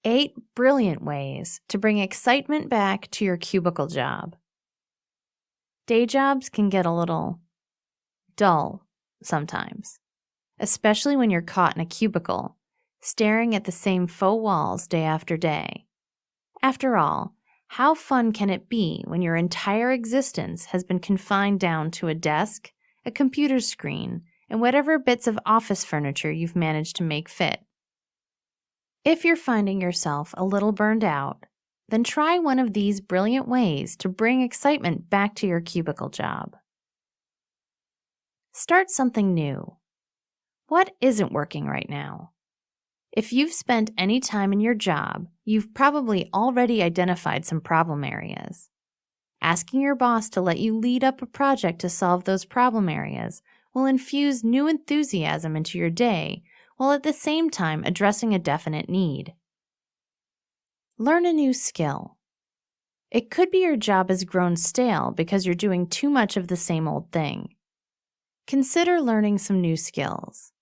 8 brilliant ways to bring excitement back to your cubicle job. Day jobs can get a little dull sometimes, especially when you're caught in a cubicle, staring at the same faux walls day after day. After all, how fun can it be when your entire existence has been confined down to a desk, a computer screen, and whatever bits of office furniture you've managed to make fit? If you're finding yourself a little burned out, then try one of these brilliant ways to bring excitement back to your cubicle job. Start something new. What isn't working right now? If you've spent any time in your job, you've probably already identified some problem areas. Asking your boss to let you lead up a project to solve those problem areas will infuse new enthusiasm into your day while at the same time addressing a definite need. Learn a new skill. It could be your job has grown stale because you're doing too much of the same old thing. Consider learning some new skills.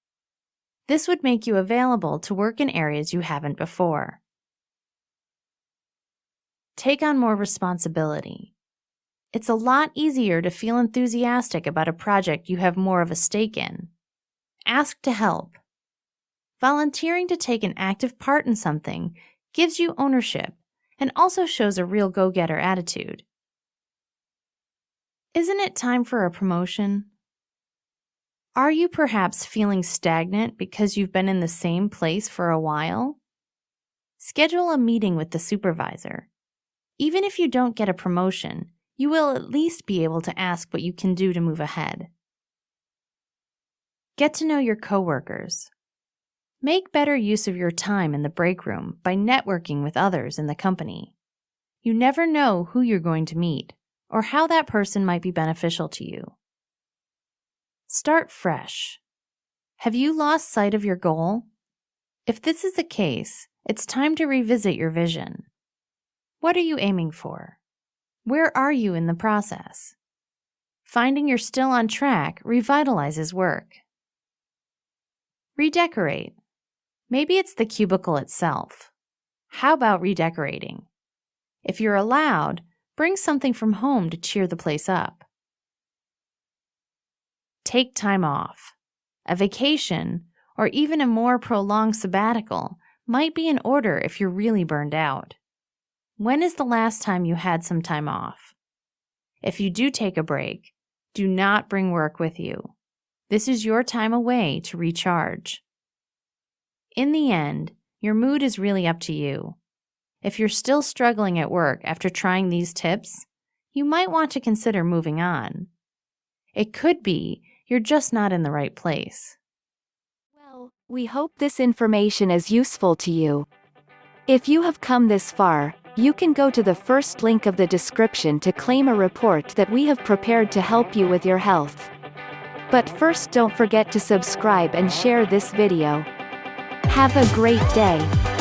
This would make you available to work in areas you haven't before. Take on more responsibility. It's a lot easier to feel enthusiastic about a project you have more of a stake in. Ask to help. Volunteering to take an active part in something gives you ownership and also shows a real go-getter attitude. Isn't it time for a promotion? Are you perhaps feeling stagnant because you've been in the same place for a while? Schedule a meeting with the supervisor. Even if you don't get a promotion, you will at least be able to ask what you can do to move ahead. Get to know your coworkers. Make better use of your time in the break room by networking with others in the company. You never know who you're going to meet or how that person might be beneficial to you. Start fresh. Have you lost sight of your goal? If this is the case, it's time to revisit your vision. What are you aiming for? Where are you in the process? Finding you're still on track revitalizes work. Redecorate. Maybe it's the cubicle itself. How about redecorating? If you're allowed, bring something from home to cheer the place up. Take time off. A vacation, or even a more prolonged sabbatical, might be in order if you're really burned out. When is the last time you had some time off? If you do take a break, do not bring work with you. This is your time away to recharge. In the end, your mood is really up to you. If you're still struggling at work after trying these tips, you might want to consider moving on. It could be you're just not in the right place. Well, we hope this information is useful to you. If you have come this far, you can go to the first link of the description to claim a report that we have prepared to help you with your health. But first, don't forget to subscribe and share this video. Have a great day.